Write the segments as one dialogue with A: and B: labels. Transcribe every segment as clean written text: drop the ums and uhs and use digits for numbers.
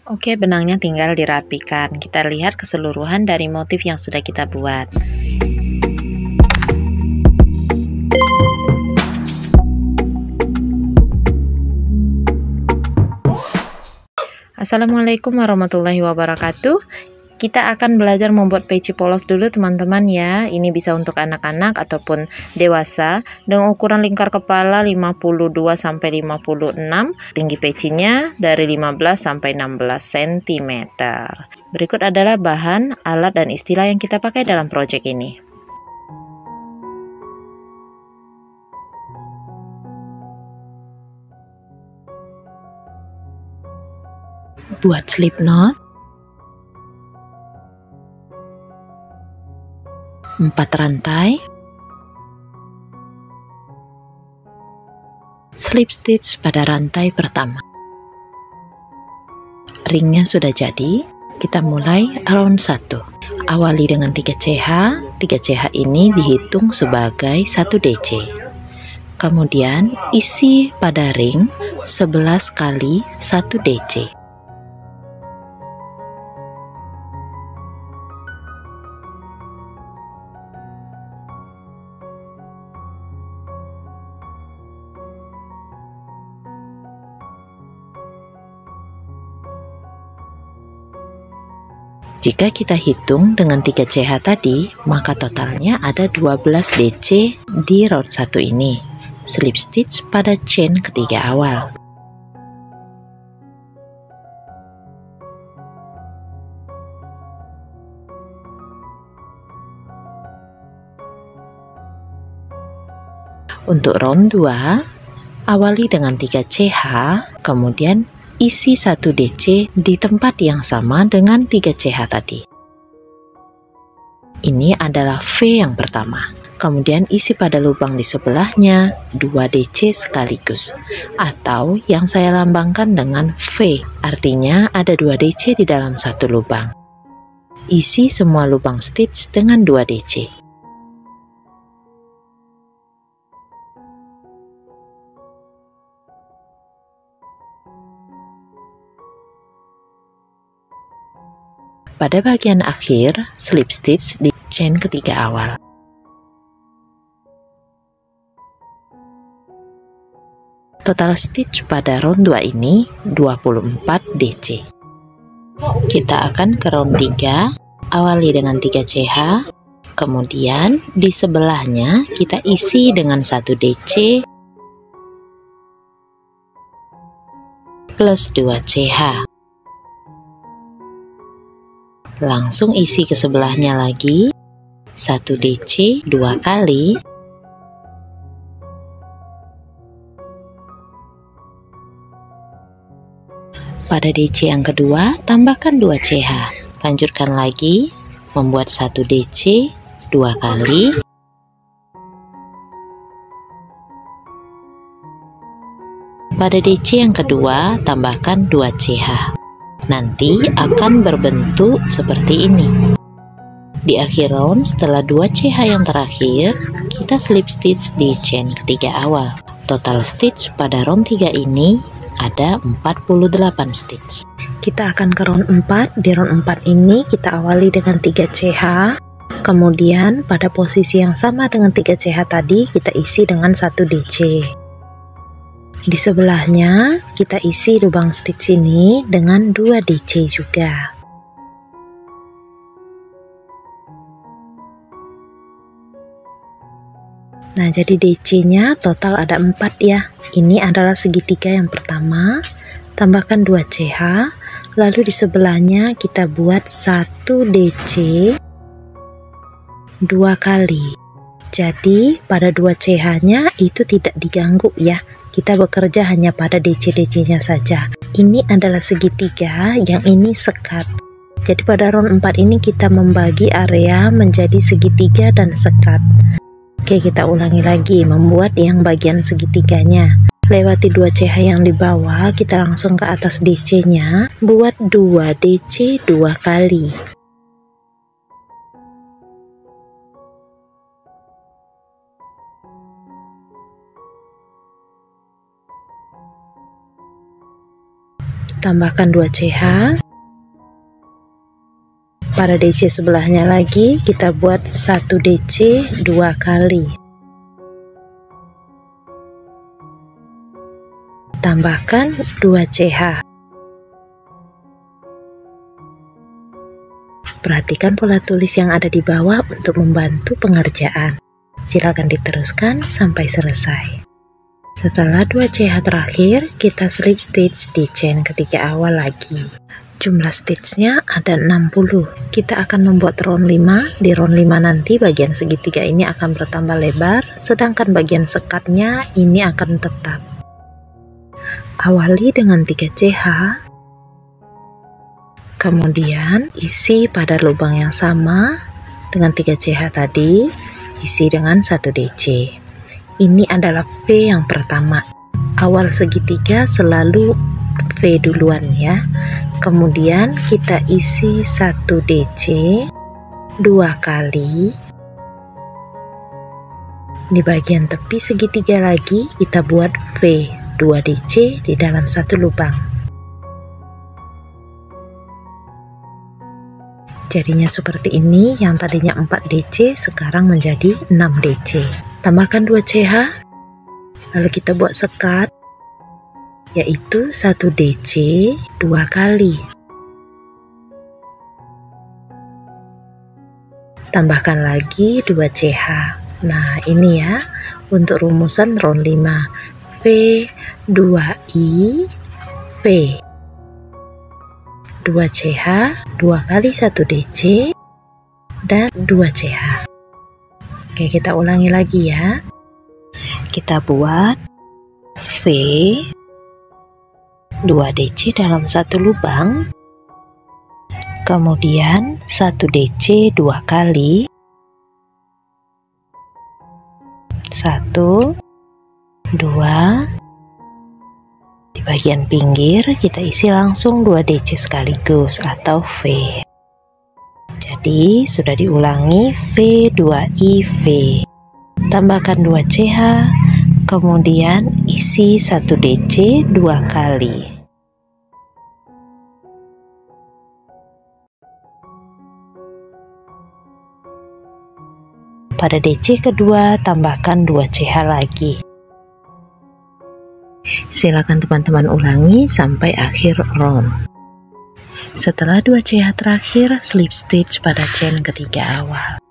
A: Oke, benangnya tinggal dirapikan. Kita lihat keseluruhan dari motif yang sudah kita buat. Assalamualaikum warahmatullahi wabarakatuh. Kita akan belajar membuat peci polos dulu teman-teman ya. Ini bisa untuk anak-anak ataupun dewasa. Dengan ukuran lingkar kepala 52 sampai 56, tinggi pecinya dari 15 sampai 16 cm. Berikut adalah bahan, alat dan istilah yang kita pakai dalam proyek ini. Buat slip knot 4 rantai, slip stitch pada rantai pertama. Ringnya sudah jadi, kita mulai round 1. Awali dengan 3 CH. 3 CH ini dihitung sebagai 1 DC. Kemudian isi pada ring 11 kali 1 DC. Jika kita hitung dengan 3 CH tadi, maka totalnya ada 12 DC di round 1 ini. Slip stitch pada chain ketiga awal. Untuk round 2, awali dengan 3 CH, kemudian isi 1 DC di tempat yang sama dengan 3 CH tadi. Ini adalah V yang pertama. Kemudian isi pada lubang di sebelahnya 2 DC sekaligus, atau yang saya lambangkan dengan V, artinya ada 2 DC di dalam satu lubang. Isi semua lubang stitch dengan 2 DC. Pada bagian akhir, slip stitch di chain ketiga awal. Total stitch pada round 2 ini 24 DC. Kita akan ke round 3, awali dengan 3 CH, kemudian di sebelahnya kita isi dengan 1 DC plus 2 CH. Langsung isi ke sebelahnya lagi 1 DC 2 kali, pada DC yang kedua tambahkan 2 CH, lanjutkan lagi membuat 1 DC 2 kali, pada DC yang kedua tambahkan 2 CH. Nanti akan berbentuk seperti ini. Di akhir round, setelah 2 CH yang terakhir, kita slip stitch di chain ketiga awal. Total stitch pada round 3 ini ada 48 stitch. Kita akan ke round 4. Di round 4 ini kita awali dengan 3 CH. Kemudian pada posisi yang sama dengan 3 CH tadi, kita isi dengan 1 DC. Di sebelahnya kita isi lubang stitch ini dengan 2 DC juga. Nah, jadi DC-nya total ada 4 ya. Ini adalah segitiga yang pertama, tambahkan 2 CH, lalu di sebelahnya kita buat 1 DC 2 kali. Jadi pada 2 CH-nya itu tidak diganggu ya. Kita bekerja hanya pada DC-DC-nya saja. Ini adalah segitiga, yang ini sekat. Jadi pada round 4 ini kita membagi area menjadi segitiga dan sekat. Oke, kita ulangi lagi membuat yang bagian segitiganya. Lewati 2 CH yang di bawah, kita langsung ke atas DC-nya, buat 2 DC 2 kali. tambahkan 2 CH. Pada DC sebelahnya lagi kita buat 1 DC 2 kali. Tambahkan 2 CH. Perhatikan pola tulis yang ada di bawah untuk membantu pengerjaan. Silakan diteruskan sampai selesai. Setelah 2 CH terakhir, kita slip stitch di chain ketiga awal lagi. Jumlah stitchnya ada 60. Kita akan membuat round 5. Di round 5 nanti bagian segitiga ini akan bertambah lebar, sedangkan bagian sekatnya ini akan tetap. Awali dengan 3 CH, kemudian isi pada lubang yang sama dengan 3 CH tadi, isi dengan 1 DC. Ini adalah V yang pertama. Awal segitiga selalu V duluan ya. Kemudian kita isi 1 DC 2 kali. Di bagian tepi segitiga lagi kita buat V 2 DC di dalam 1 lubang. Jadinya seperti ini, yang tadinya 4 DC sekarang menjadi 6 DC. Tambahkan 2 CH, lalu kita buat sekat, yaitu 1 DC 2 kali. Tambahkan lagi 2 CH. Nah ini ya, untuk rumusan round 5. V 2I V 2 CH 2 kali 1 DC dan 2 CH. Oke, kita ulangi lagi ya. Kita buat V 2 DC dalam 1 lubang, kemudian 1 DC 2 kali, 1 2, di bagian pinggir kita isi langsung 2 DC sekaligus atau V. Jadi sudah diulangi V 2I V. Tambahkan 2 CH, kemudian isi 1 DC 2 kali. Pada DC kedua tambahkan 2 CH lagi. Silakan teman-teman ulangi sampai akhir round. Setelah 2 CH terakhir, slip stitch pada chain ketiga awal.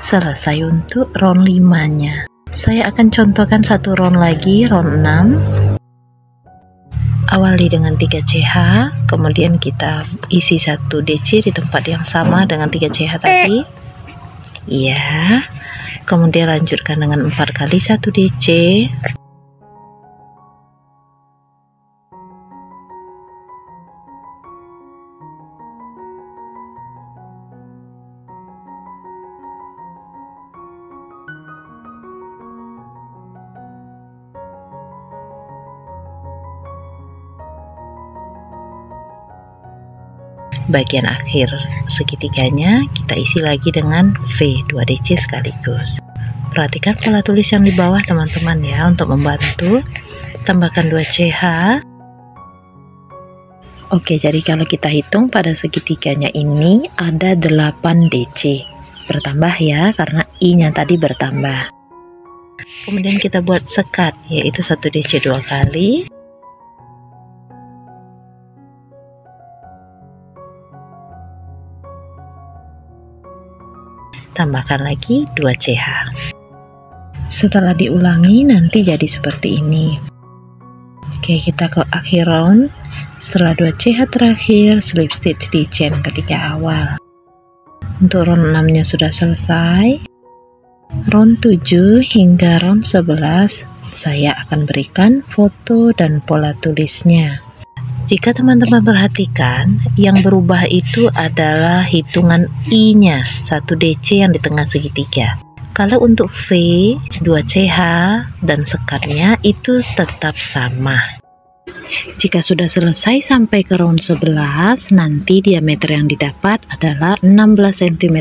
A: Selesai untuk round 5-nya. Saya akan contohkan 1 round lagi, round 6. Awali dengan 3 CH, kemudian kita isi 1 DC di tempat yang sama dengan 3 CH tadi. Iya. Kemudian lanjutkan dengan 4 kali 1 DC. Bagian akhir segitiganya kita isi lagi dengan V 2 DC sekaligus. Perhatikan pola tulis yang di bawah teman-teman ya, untuk membantu. Tambahkan 2 CH. Oke, jadi kalau kita hitung pada segitiganya ini ada 8 DC. Bertambah ya, karena I-nya tadi bertambah. Kemudian kita buat sekat, yaitu 1 DC 2 kali. Tambahkan lagi 2 CH. Setelah diulangi nanti jadi seperti ini. Oke, kita ke akhir round. Setelah 2 CH terakhir, slip stitch di chain ketiga awal. Untuk round 6 nya sudah selesai. Round 7 hingga round 11 saya akan berikan foto dan pola tulisnya. Jika teman-teman perhatikan, yang berubah itu adalah hitungan I-nya, 1 DC yang di tengah segitiga. Kalau untuk V, 2 CH, dan sekatnya itu tetap sama. Jika sudah selesai sampai ke round 11, nanti diameter yang didapat adalah 16 cm.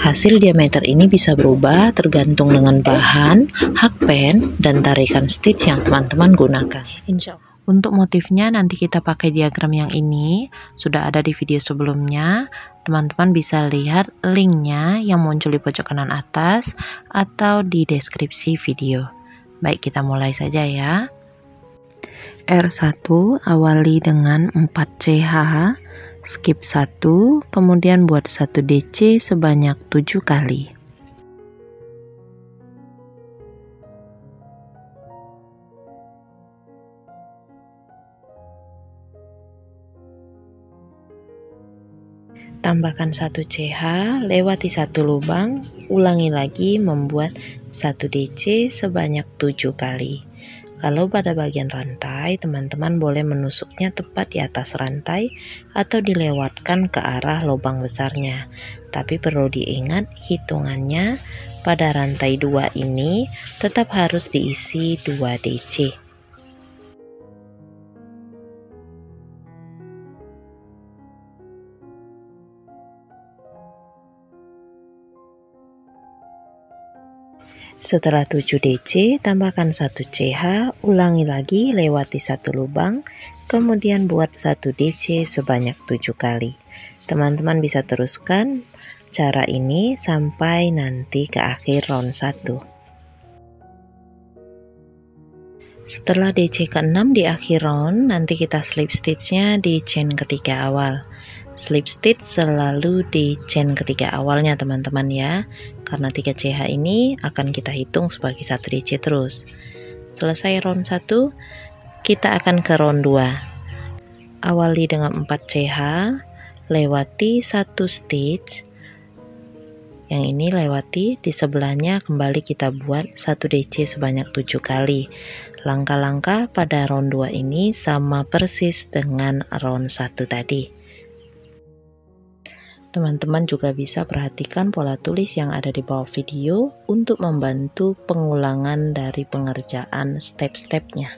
A: Hasil diameter ini bisa berubah tergantung dengan bahan, hakpen, dan tarikan stitch yang teman-teman gunakan. Insya Allah. Untuk motifnya nanti kita pakai diagram yang ini, sudah ada di video sebelumnya. Teman-teman bisa lihat linknya yang muncul di pojok kanan atas atau di deskripsi video. Baik, kita mulai saja ya. R1 awali dengan 4 CH, skip 1, kemudian buat 1 DC sebanyak 7 kali. Tambahkan 1 CH, lewati 1 lubang, ulangi lagi membuat 1 DC sebanyak 7 kali. Kalau pada bagian rantai, teman-teman boleh menusuknya tepat di atas rantai atau dilewatkan ke arah lubang besarnya. Tapi perlu diingat hitungannya pada rantai 2 ini tetap harus diisi 2 DC. Setelah 7 DC, tambahkan 1 CH, ulangi lagi lewati 1 lubang, kemudian buat 1 DC sebanyak 7 kali. Teman-teman bisa teruskan cara ini sampai nanti ke akhir round 1. Setelah DC ke-6 di akhir round, nanti kita slip stitchnya di chain ketiga awal. Slip stitch selalu di chain ketiga awalnya teman-teman ya, karena 3 CH ini akan kita hitung sebagai 1 DC terus. Selesai round 1, kita akan ke round 2. Awali dengan 4 CH, lewati 1 stitch, yang ini lewati, di sebelahnya kembali kita buat 1 DC sebanyak 7 kali. Langkah-langkah pada round 2 ini sama persis dengan round 1 tadi. Teman-teman juga bisa perhatikan pola tulis yang ada di bawah video untuk membantu pengulangan dari pengerjaan step-stepnya.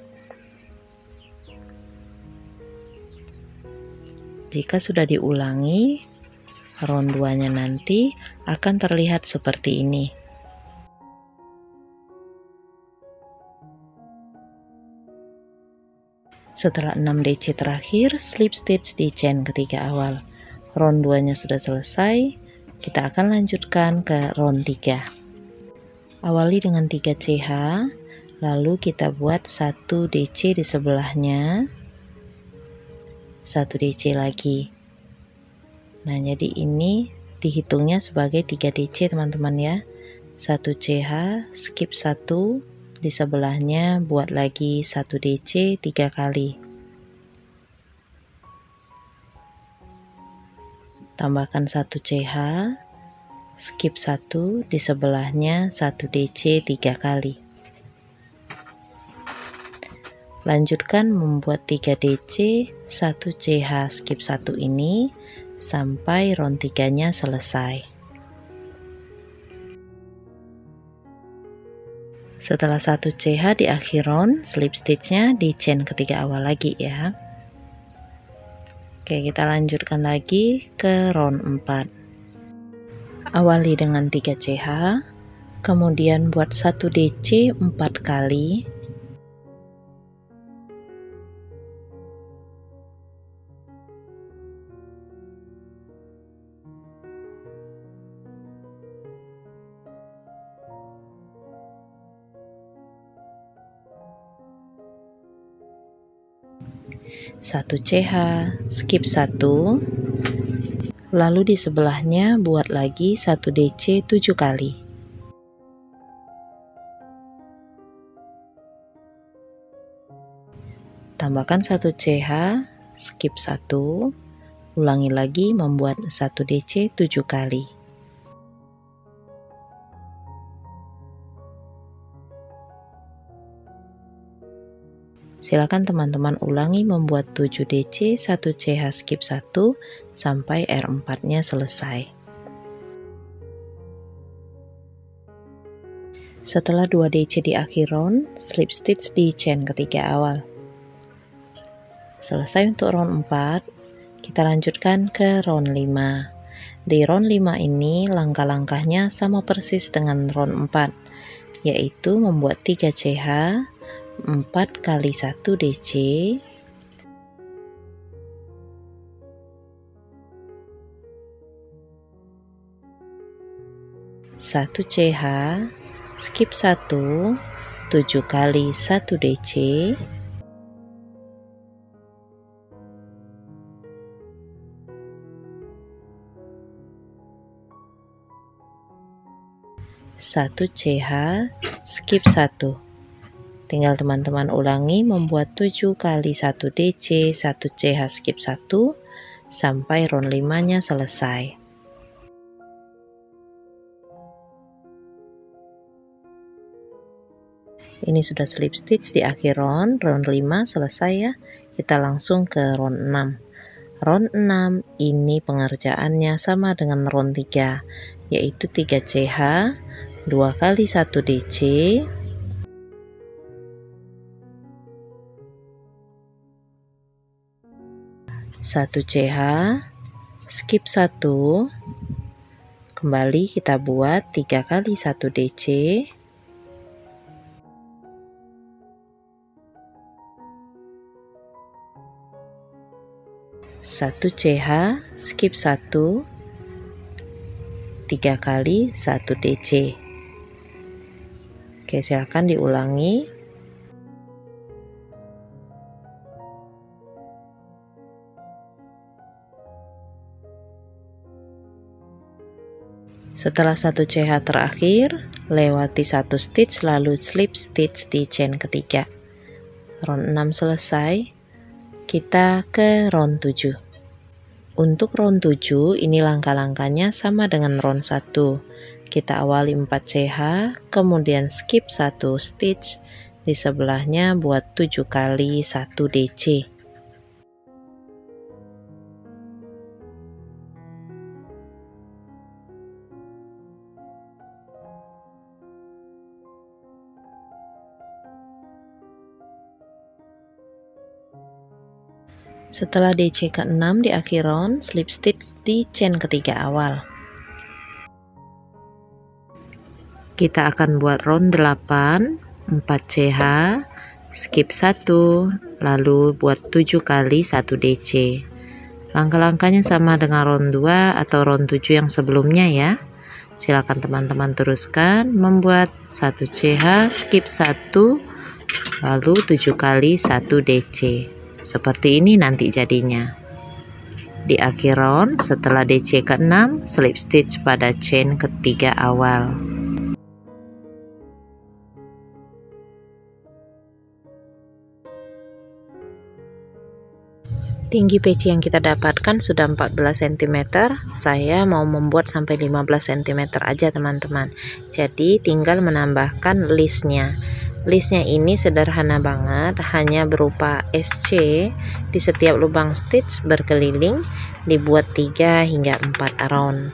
A: Jika sudah diulangi, round 2-nya nanti akan terlihat seperti ini. Setelah 6 DC terakhir, slip stitch di chain ketiga awal. Round 2-nya sudah selesai, kita akan lanjutkan ke round 3. Awali dengan 3 CH, lalu kita buat 1 DC di sebelahnya, 1 DC lagi. Nah, jadi ini dihitungnya sebagai 3 DC teman-teman ya. 1 CH, skip 1, di sebelahnya buat lagi 1 DC 3 kali. Tambahkan 1 CH, skip 1, di sebelahnya 1 DC 3 kali. Lanjutkan membuat 3 DC, 1 CH, skip 1 ini sampai round 3-nya selesai. Setelah 1 CH di akhir round, slip stitchnya di chain ketiga awal lagi ya. Oke, kita lanjutkan lagi ke round 4. Awali dengan 3 CH, kemudian buat 1 DC 4 kali. Satu CH, skip 1, lalu di sebelahnya buat lagi 1 DC 7 kali. Tambahkan 1 CH, skip 1, ulangi lagi membuat 1 DC 7 kali. Silakan teman-teman ulangi membuat 7 DC, 1 CH, skip 1 sampai R4-nya selesai. Setelah 2 DC di akhir round, slip stitch di chain ketiga awal. Selesai untuk round 4, kita lanjutkan ke round 5. Di round 5 ini langkah-langkahnya sama persis dengan round 4, yaitu membuat 3 CH, 4 kali 1 DC, 1 CH, skip 1, 7 kali 1 DC, 1 CH, skip 1. Tinggal teman-teman ulangi membuat 7 kali 1 DC, 1 CH, skip 1 sampai round 5-nya selesai. Ini sudah slip stitch di akhir round 5 selesai ya. Kita langsung ke round 6. Round 6 ini pengerjaannya sama dengan round 3, yaitu 3 CH, 2 kali 1 DC, 1 CH, skip 1, kembali kita buat 3 kali 1 DC, 1 CH, skip 1, 3 kali 1 DC. Oke, silakan diulangi. Setelah 1 CH terakhir, lewati 1 stitch lalu slip stitch di chain ketiga. Round 6 selesai. Kita ke round 7. Untuk round 7 ini langkah-langkahnya sama dengan round 1. Kita awali 4 CH, kemudian skip 1 stitch, di sebelahnya buat 7 kali 1 DC. Setelah DC ke-6 di akhir round, slip stitch di chain ketiga awal. Kita akan buat round 8, 4 CH, skip 1, lalu buat 7 kali 1 DC. Langkah-langkahnya sama dengan round 2 atau round 7 yang sebelumnya ya. Silakan teman-teman teruskan membuat 1 CH, skip 1, lalu 7 kali 1 DC. Seperti ini nanti jadinya. Di akhir round setelah DC ke-6, slip stitch pada chain ketiga awal. Tinggi peci yang kita dapatkan sudah 14 cm. Saya mau membuat sampai 15 cm aja teman-teman. Jadi tinggal menambahkan listnya. Listnya ini sederhana banget, hanya berupa SC di setiap lubang stitch berkeliling, dibuat 3 hingga 4 round.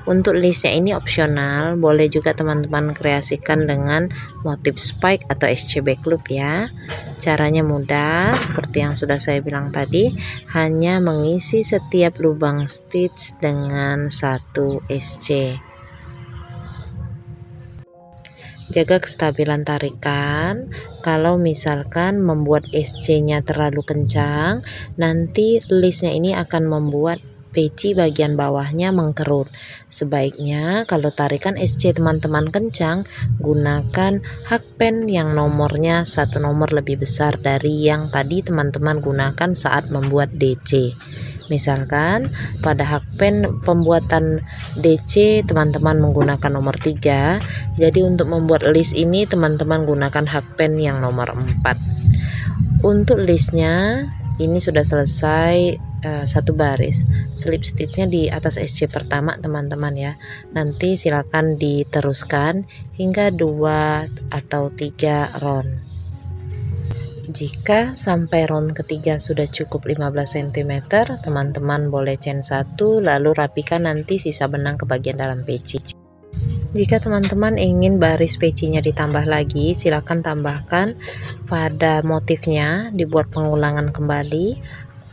A: Untuk listnya ini opsional, boleh juga teman-teman kreasikan dengan motif spike atau SC back loop ya. Caranya mudah, seperti yang sudah saya bilang tadi, hanya mengisi setiap lubang stitch dengan 1 SC. Jaga kestabilan tarikan. Kalau misalkan membuat SC-nya terlalu kencang, nanti listnya ini akan membuat peci bagian bawahnya mengkerut. Sebaiknya kalau tarikan SC teman-teman kencang, gunakan hakpen yang nomornya 1 nomor lebih besar dari yang tadi teman-teman gunakan saat membuat DC. Misalkan pada hakpen pembuatan DC teman-teman menggunakan nomor 3, jadi untuk membuat list ini teman-teman gunakan hakpen yang nomor 4. Untuk listnya ini sudah selesai 1 baris. Slip stitchnya di atas SC pertama teman-teman ya. Nanti silakan diteruskan hingga 2 atau 3 round. Jika sampai round ketiga sudah cukup 15 cm, teman-teman boleh chain 1 lalu rapikan nanti sisa benang ke bagian dalam peci. Jika teman-teman ingin baris pecinya ditambah lagi, silakan tambahkan pada motifnya, dibuat pengulangan kembali,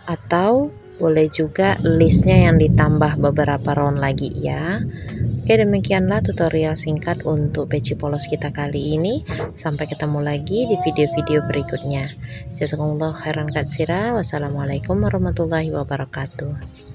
A: atau boleh juga listnya yang ditambah beberapa round lagi ya. Oke, demikianlah tutorial singkat untuk peci polos kita kali ini. Sampai ketemu lagi di video-video berikutnya. Jazakumullah khairan katsira. Wassalamualaikum warahmatullahi wabarakatuh.